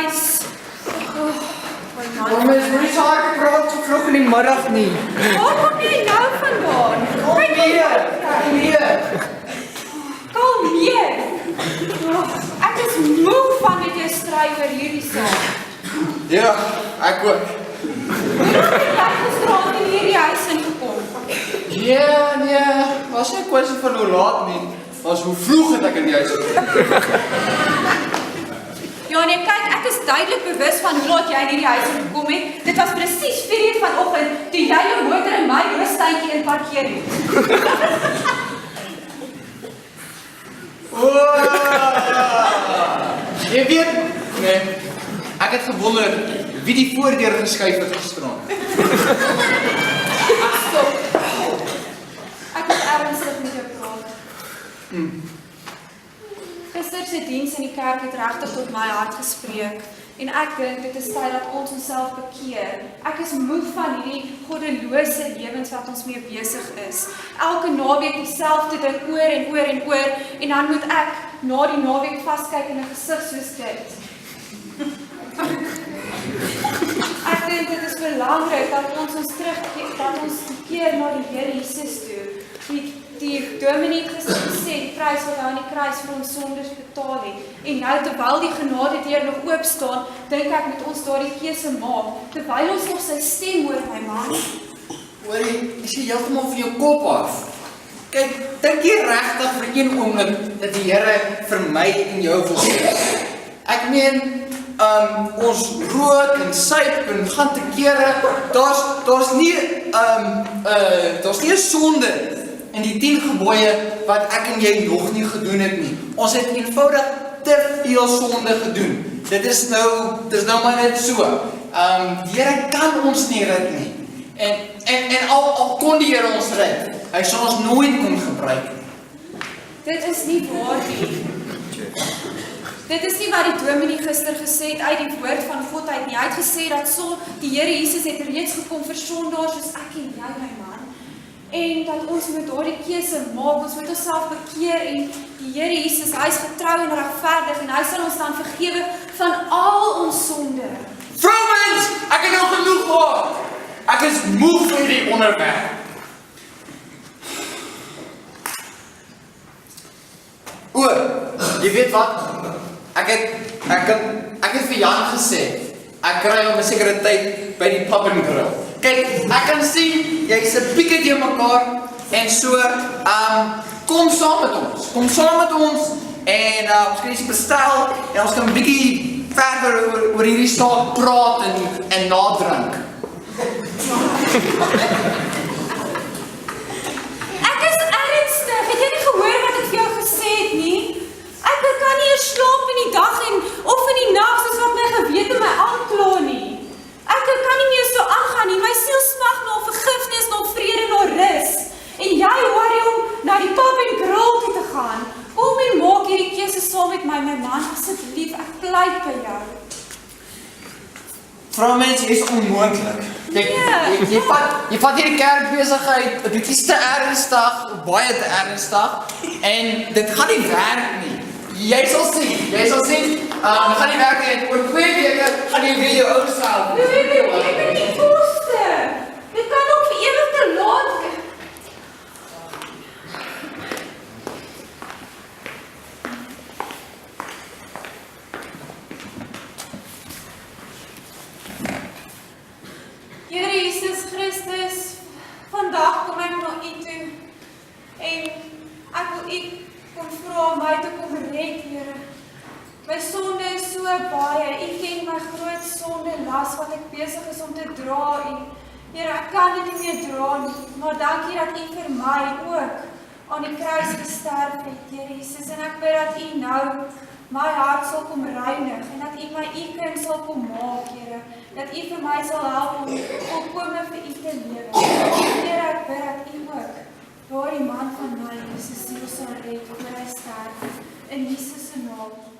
kruis. Maar mens moet nie so hard praat so vroeg in die middag nie. Waar kom jy nou vandaan? Nee. Kalmeer. Ek is moe van met jou stry oor hierdie saak. Ja, ek ook. Hoe het jy gisterand in hierdie huis ingekom? Ja, nee, was nie 'n kwessie van hoe laat nie. Was hoe vroeg het ek in die huis gekom. Ja nee, kyk, ek is duidelik bewus van hoe laat jy in hierdie huis gekom het. Dit was presies 4:00 vanoggend toe jy jou motor in my roostuintjie inparkeer het. Jy weet, nee, ek het gewonder wie die voordeur geskuif het gisterand. Stop. Ek moet ernstig met jou praat. Gister se diens in die kerk het regtig tot my hart gespreek en ek dink dit is tyd dat ons onsself bekeer. Ek is moeg van hierdie goddelose lewens wat ons mee besig is. Elke naweek dieselfde ding oor en oor en oor en dan moet ek na die naweek vaskyk in 'n gesig soos dit. Ek dink dit is belangrik dat ons keer na die Here Jesus toe. Die dominee het gesê, die prys wat hy aan die kruis vir ons sondes betaal het. En nou terwyl die genade deur nog oop staan, dink ek moet ons daardie keuse maak, terwyl ons nog sy stem hoor, my man. Hoorie, is jy heeltemal van jou kop af? Kyk, dink jy regtig vir een oomblik dat die Here vir my en jou wil sê? Ek meen, ons rook en suip en gaan te kere, daar's nie 'n sonde in die 10 gebooie wat ek en jy nog nie gedoen het nie. Ons het eenvoudig te veel sonde gedoen. Dit is nou maar net so. Die Here kan ons nie red nie. En al kon die Here ons red, hy sal ons nooit kon gebruik. Dit is nie waar nie. Dit is nie wat die dominee gister gesê het uit die woord van God uit nie. Hy het gesê dat die Here Jesus het reeds gekom vir sondaars soos ek en jy, my man. En dat ons moet daardie keuse maak, ons moet onsself bekeer en die Here Jesus, hy is getrou en regverdig en hy sal ons dan vergewe van al ons sonde. Vrouens, ek het nou genoeg gehad. Ek is moeg vir die onderwerp. Jy weet wat? Ek het vir Jan gesê, ek kry om 'n sekere tyd by die pub and grill. Kyk, ek kan sien, jy's 'n bietjie teen mekaar en so, kom saam met ons en ons kan iets bestel en ons kan 'n bietjie verder oor hierdie saak praat en nadrink. Ek is ernstig, het jy nie gehoor wat ek vir jou gesê het nie? Ek kan nie eers slaap in die dag of in die nag soos wat my gewete my aankla nie. Ek kan nie meer so aangaan nie. My siel smag na vergifnis, na vrede, na rus. En jy worry om na die pub en grill toe te gaan. Kom en maak hierdie keuse saam met my man, asseblief. Ek pleit by jou. Vroumense is onmoontlik. Kyk, jy vat hierdie kerkbesigheid 'n bietjie te ernstig, baie te ernstig en dit gaan nie werk nie. Jy sal sien, dit gaan nie werk nie. Oor 2 weke gaan jy weer jou ou self. Nee, ek ben nie koste. Dit kan ook vir ewig te laat. Here Jesus Christus, vandag kom ek na U toe en ek wil U kom vra om my te kom red, Here. My sonde is so baie, U ken my groot sonde las wat ek besig is om te dra en Here, ek kan dit nie meer dra nie, maar dankie dat U vir my ook aan die kruis gesterf het, Here Jesus, en ek bid dat U nou my hart sal kom reinig en dat U my U kind sal kom maak, Here, dat U vir my sal help om volkome vir U te lewe. Here, ek bid dat U ook daardie man van my, Jesus, siel sal red, voor hy sterf, in Jesus se naam.